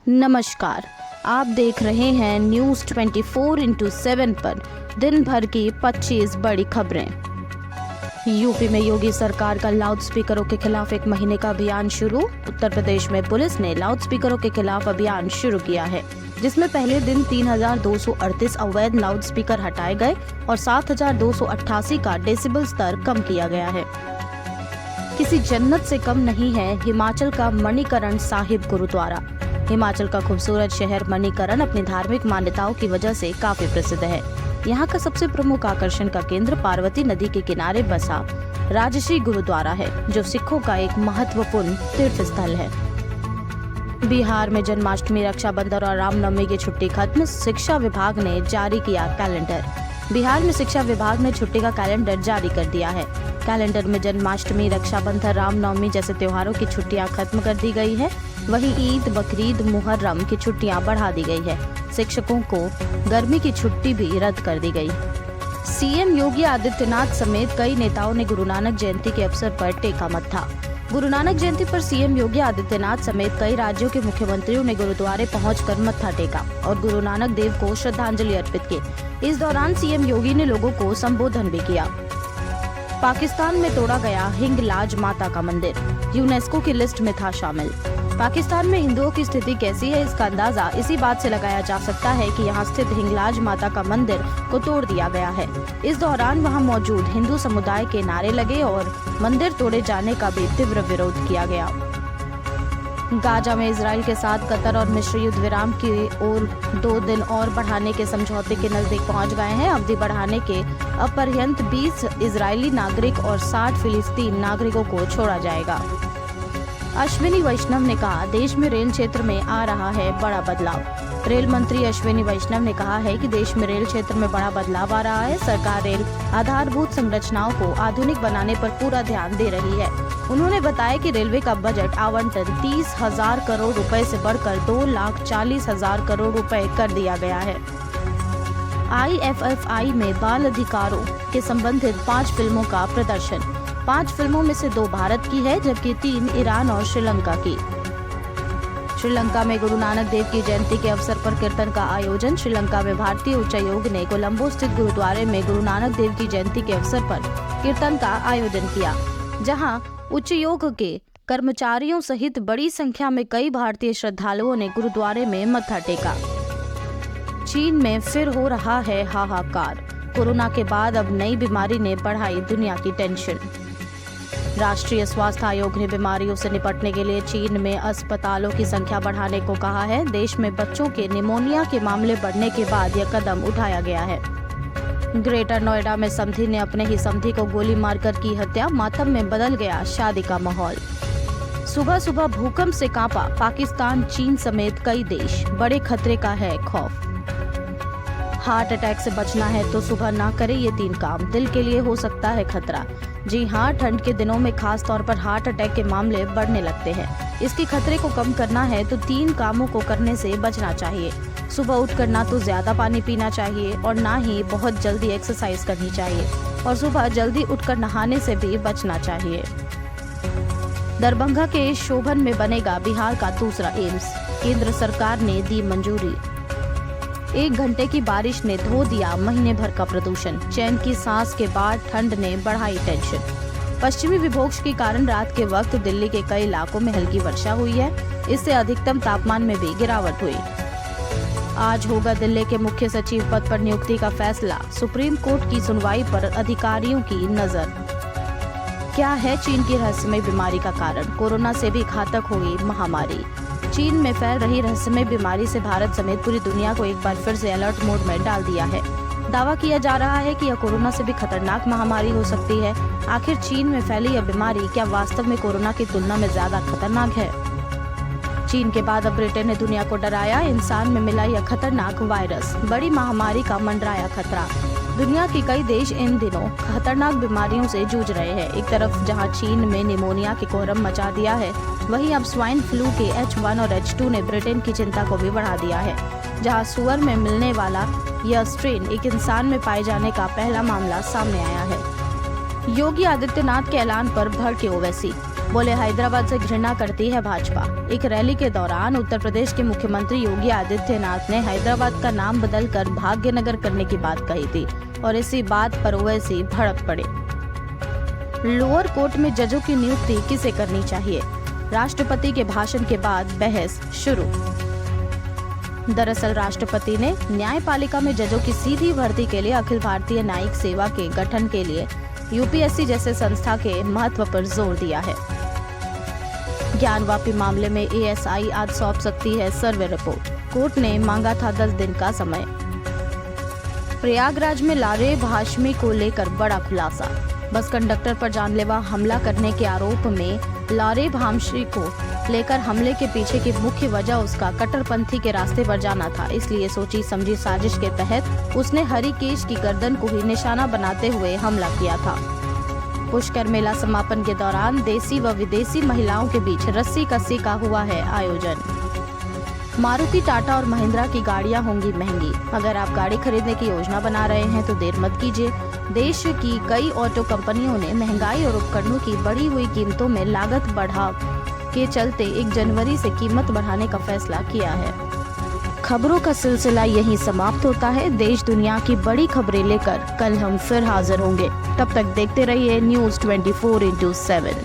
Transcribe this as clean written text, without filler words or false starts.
नमस्कार, आप देख रहे हैं न्यूज़ 24x7 पर दिन भर की 25 बड़ी खबरें। यूपी में योगी सरकार का लाउड स्पीकरों के खिलाफ 1 महीने का अभियान शुरू। उत्तर प्रदेश में पुलिस ने लाउड स्पीकरों के खिलाफ अभियान शुरू किया है, जिसमें पहले दिन 3238 अवैध लाउड स्पीकर हटाए गए और 7288 का डेसिबल स्तर कम किया गया है। किसी जन्नत से कम नहीं है हिमाचल का मणिकरण साहिब गुरुद्वारा। हिमाचल का खूबसूरत शहर मणिकरण अपनी धार्मिक मान्यताओं की वजह से काफी प्रसिद्ध है। यहाँ का सबसे प्रमुख आकर्षण का केंद्र पार्वती नदी के किनारे बसा राजश्री गुरुद्वारा है, जो सिखों का एक महत्वपूर्ण तीर्थ स्थल है। बिहार में जन्माष्टमी, रक्षाबंधन और रामनवमी की छुट्टी खत्म। शिक्षा विभाग ने जारी किया कैलेंडर। बिहार में शिक्षा विभाग ने छुट्टी का कैलेंडर जारी कर दिया है। कैलेंडर में जन्माष्टमी, रक्षाबंधन, रामनवमी जैसे त्योहारों की छुट्टियां खत्म कर दी गई है। वहीं ईद, बकरीद, मुहर्रम की छुट्टियां बढ़ा दी गई है। शिक्षकों को गर्मी की छुट्टी भी रद्द कर दी गई। सीएम योगी आदित्यनाथ समेत कई नेताओं ने गुरु नानक जयंती के अवसर पर टेका मत्था। गुरु नानक जयंती पर सीएम योगी आदित्यनाथ समेत कई राज्यों के मुख्यमंत्रियों ने गुरुद्वारे पहुंचकर मत्था टेका और गुरु नानक देव को श्रद्धांजलि अर्पित की। इस दौरान सीएम योगी ने लोगों को संबोधन भी किया। पाकिस्तान में तोड़ा गया हिंगलाज माता का मंदिर, यूनेस्को की लिस्ट में था शामिल। पाकिस्तान में हिंदुओं की स्थिति कैसी है, इसका अंदाजा इसी बात से लगाया जा सकता है कि यहाँ स्थित हिंगलाज माता का मंदिर को तोड़ दिया गया है। इस दौरान वहाँ मौजूद हिंदू समुदाय के नारे लगे और मंदिर तोड़े जाने का भी तीव्र विरोध किया गया। गाजा में इजराइल के साथ कतर और मिस्र युद्ध विराम की ओर 2 दिन और बढ़ाने के समझौते के नजदीक पहुंच गए हैं। अवधि बढ़ाने के अपर्यंत 20 इजरायली नागरिक और 60 फिलिस्तीन नागरिकों को छोड़ा जाएगा। अश्विनी वैष्णव ने कहा, देश में रेल क्षेत्र में आ रहा है बड़ा बदलाव। रेल मंत्री अश्विनी वैष्णव ने कहा है कि देश में रेल क्षेत्र में बड़ा बदलाव आ रहा है। सरकार रेल आधारभूत संरचनाओं को आधुनिक बनाने पर पूरा ध्यान दे रही है। उन्होंने बताया कि रेलवे का बजट आवंटन 30,000 करोड़ रुपए से बढ़कर 2,40,000 करोड़ रुपए कर दिया गया है। IFFI में बाल अधिकारों के संबंधित 5 फिल्मों का प्रदर्शन। 5 फिल्मों में से 2 भारत की है, जबकि 3 ईरान और श्रीलंका की। श्रीलंका में गुरु नानक देव की जयंती के अवसर पर कीर्तन का आयोजन। श्रीलंका में भारतीय उच्चायोग ने कोलंबो स्थित गुरुद्वारे में गुरु नानक देव की जयंती के अवसर पर कीर्तन का आयोजन किया, जहां उच्चायोग के कर्मचारियों सहित बड़ी संख्या में कई भारतीय श्रद्धालुओं ने गुरुद्वारे में मत्था टेका। चीन में फिर हो रहा है हाहाकार। कोरोना के बाद अब नई बीमारी ने बढ़ाई दुनिया की टेंशन। राष्ट्रीय स्वास्थ्य आयोग ने बीमारियों से निपटने के लिए चीन में अस्पतालों की संख्या बढ़ाने को कहा है। देश में बच्चों के निमोनिया के मामले बढ़ने के बाद यह कदम उठाया गया है। ग्रेटर नोएडा में समधी ने अपने ही समधी को गोली मारकर की हत्या। मातम में बदल गया शादी का माहौल। सुबह सुबह भूकंप से कांपा पाकिस्तान, चीन समेत कई देश। बड़े खतरे का है खौफ। हार्ट अटैक से बचना है तो सुबह ना करें ये 3 काम, दिल के लिए हो सकता है खतरा। जी हाँ, ठंड के दिनों में खास तौर पर हार्ट अटैक के मामले बढ़ने लगते हैं। इसके खतरे को कम करना है तो 3 कामों को करने से बचना चाहिए। सुबह उठकर ना तो ज्यादा पानी पीना चाहिए और ना ही बहुत जल्दी एक्सरसाइज करनी चाहिए, और सुबह जल्दी उठकर नहाने से भी बचना चाहिए। दरभंगा के शोभन में बनेगा बिहार का दूसरा एम्स, केंद्र सरकार ने दी मंजूरी। 1 घंटे की बारिश ने धो दिया महीने भर का प्रदूषण। चैन की सांस के बाद ठंड ने बढ़ाई टेंशन। पश्चिमी विक्षोभ के कारण रात के वक्त दिल्ली के कई इलाकों में हल्की वर्षा हुई है। इससे अधिकतम तापमान में भी गिरावट हुई। आज होगा दिल्ली के मुख्य सचिव पद पर नियुक्ति का फैसला। सुप्रीम कोर्ट की सुनवाई पर अधिकारियों की नजर। क्या है चीन की रहस्यमय बीमारी का कारण? कोरोना से भी घातक होगी महामारी। चीन में फैल रही रहस्यमय बीमारी से भारत समेत पूरी दुनिया को एक बार फिर से अलर्ट मोड में डाल दिया है। दावा किया जा रहा है कि यह कोरोना से भी खतरनाक महामारी हो सकती है। आखिर चीन में फैली यह बीमारी क्या वास्तव में कोरोना की तुलना में ज्यादा खतरनाक है? चीन के बाद अब ब्रिटेन ने दुनिया को डराया। इंसान में मिला यह खतरनाक वायरस, बड़ी महामारी का मंडराया खतरा। दुनिया के कई देश इन दिनों खतरनाक बीमारियों से जूझ रहे हैं। एक तरफ जहां चीन में निमोनिया के कोहरम मचा दिया है, वहीं अब स्वाइन फ्लू के H1 और H2 ने ब्रिटेन की चिंता को भी बढ़ा दिया है। जहां सुअर में मिलने वाला यह स्ट्रेन एक इंसान में पाए जाने का पहला मामला सामने आया है। योगी आदित्यनाथ के ऐलान पर भड़के ओवैसी। बोले हैदराबाद से घृणा करती है भाजपा। एक रैली के दौरान उत्तर प्रदेश के मुख्यमंत्री योगी आदित्यनाथ ने हैदराबाद का नाम बदलकर भाग्यनगर करने की बात कही थी और इसी बात पर ओवैसी भड़क पड़े। लोअर कोर्ट में जजों की नियुक्ति किसे करनी चाहिए? राष्ट्रपति के भाषण के बाद बहस शुरू। दरअसल राष्ट्रपति ने न्यायपालिका में जजों की सीधी भर्ती के लिए अखिल भारतीय न्यायिक सेवा के गठन के लिए यूपीएससी जैसे संस्था के महत्व पर जोर दिया है। ज्ञानवापी मामले में एएसआई आज सौंप सकती है सर्वे रिपोर्ट। कोर्ट ने मांगा था 10 दिन का समय। प्रयागराज में लारेब हाशमी को लेकर बड़ा खुलासा। बस कंडक्टर पर जानलेवा हमला करने के आरोप में लारेब हाशमी को लेकर हमले के पीछे की मुख्य वजह उसका कट्टरपंथी के रास्ते पर जाना था। इसलिए सोची समझी साजिश के तहत उसने हरिकेश की गर्दन को ही निशाना बनाते हुए हमला किया था। पुष्कर मेला समापन के दौरान देसी व विदेशी महिलाओं के बीच रस्सी कस्सी का हुआ है आयोजन। मारुति, टाटा और महिंद्रा की गाड़ियां होंगी महंगी। अगर आप गाड़ी खरीदने की योजना बना रहे हैं तो देर मत कीजिए। देश की कई ऑटो कंपनियों ने महंगाई और उपकरणों की बढ़ी हुई कीमतों में लागत बढ़ाव के चलते 1 जनवरी से कीमत बढ़ाने का फैसला किया है। खबरों का सिलसिला यहीं समाप्त होता है। देश दुनिया की बड़ी खबरें लेकर कल हम फिर हाजिर होंगे। तब तक देखते रहिए न्यूज़ 24/7।